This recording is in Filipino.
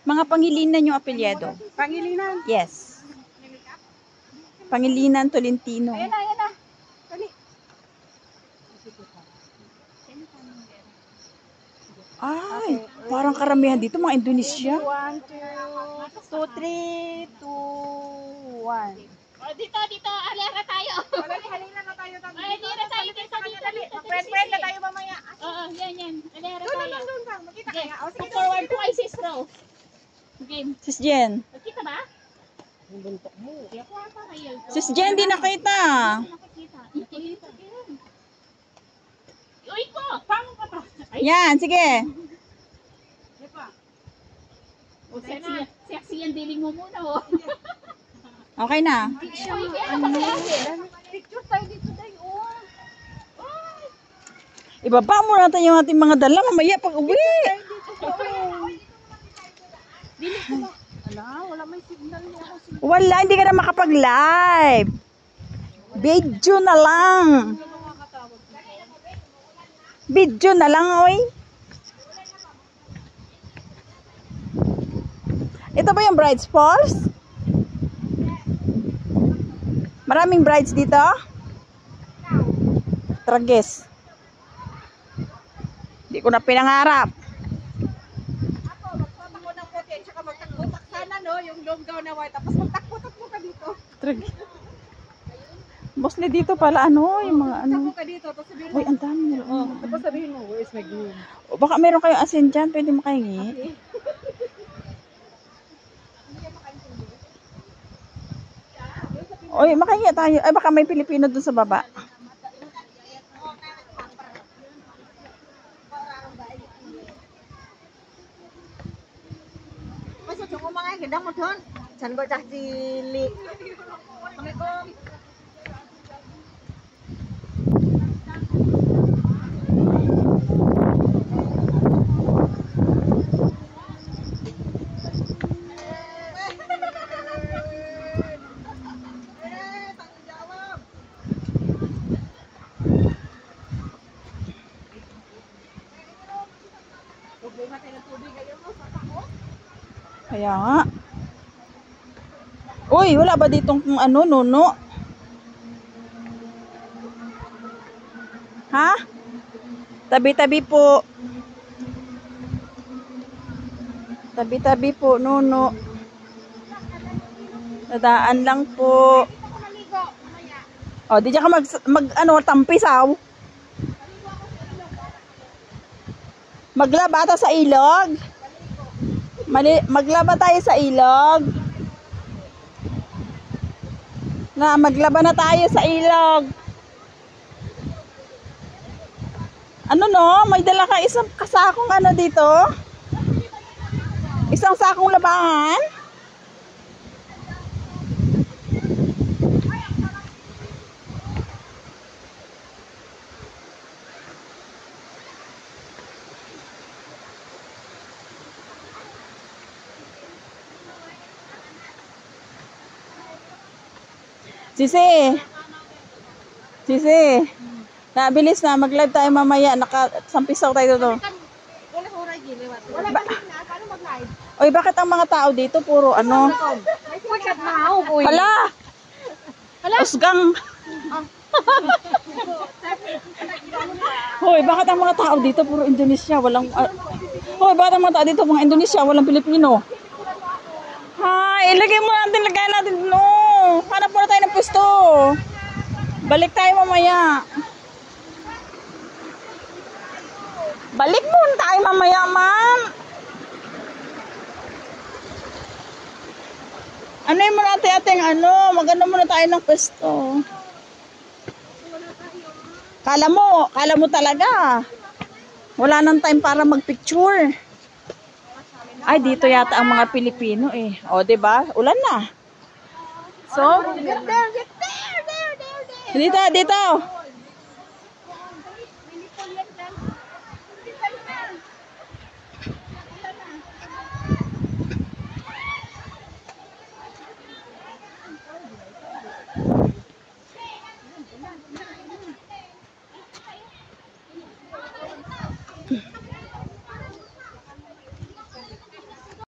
Mga Pangilinan yung apelyido. Pangilinan? Yes. Pangilinan Tolentino. Ayan na, ayan na. Dali. Ay, parang karamihan dito mga Indonesia. 1, 2, 3, 2, 1. Oh, dito, alera tayo. Halina na tayo. Ay, dito tayo, dito. Friend na tayo mamaya. Oo, yan. Alera Doon, tayo. doon. Makita Okay, kaya. O, sige, forward ko kay sis Ro. Game. Sis Jen. Nakita ba? Yung buntok mo. Kaya ko ata kayo. Sis Jen, di nakita. Nakikita. Uy ko! Pang ka pa. Yan, sige. Oh, sexy yan diling mo muna, oh. Okay na. Picture tayo dito tayo. Ibaba mo natin yung ating mga dala mamaya pag uwi. Wala may signal mo. Wala, hindi ka na makapag-live. Video na lang. Video na lang, oy. Ito ba yung Brides Falls? Maraming brides dito? Tragis. Hindi ko na pinangarap. Ako, magpatakbo ng puti. Tsaka magtakbo-tak sana, no? Yung long gown na white. Tapos magtakbo-takbo ka dito. Tragis. Mostly dito pala, ano, yung mga ano. Takbo ka dito. Tapos sabihin mo. Uy, ang dami nila. Tapos sabihin mo, where's my groom? O, baka meron kayong asin dyan, pwede makahingi. Oy, makahingi tayo. Ay, baka may Pilipino dun sa baba. Masa cuma mga gedang mo doon. San bocah cilik. Assalamualaikum. Kaya nga. Uy, wala ba ditong ano, nuno? Ha? Tabi-tabi po. Tabi-tabi po, nuno. Nadaan lang po. O, di dyan ka ano, tampisaw. Maglaba ata sa ilog. Maglaba tayo sa ilog. Maglaba na tayo sa ilog. Ano no? May dala ka isang kasakong ano dito? Isang sakong labahan? Sisi. Nabilis na, mag-live tayo mamaya. Nakasampisaw tayo dito. Wala ba na? Paano mag-live? Oy, bakit ang mga tao dito puro ano? May sikat na ako, boy. Hala! Usgang! Hoy, bakit ang mga tao dito puro Indonesia? Walang... Hoy, bakit ang mga tao dito mga Indonesia? Walang Pilipino. Hay, ilagay mo natin, lagay natin. No! Hanap muna tayo ng pwesto. Balik tayo mamaya. Balik muna tayo mamaya, man. Ano yung muna natin ano? Maganda muna tayo ng pwesto. Kala mo talaga. Wala nang time para magpicture. Ay, dito yata ang mga Pilipino eh. O, diba? Ulan na. So, Get there. dito.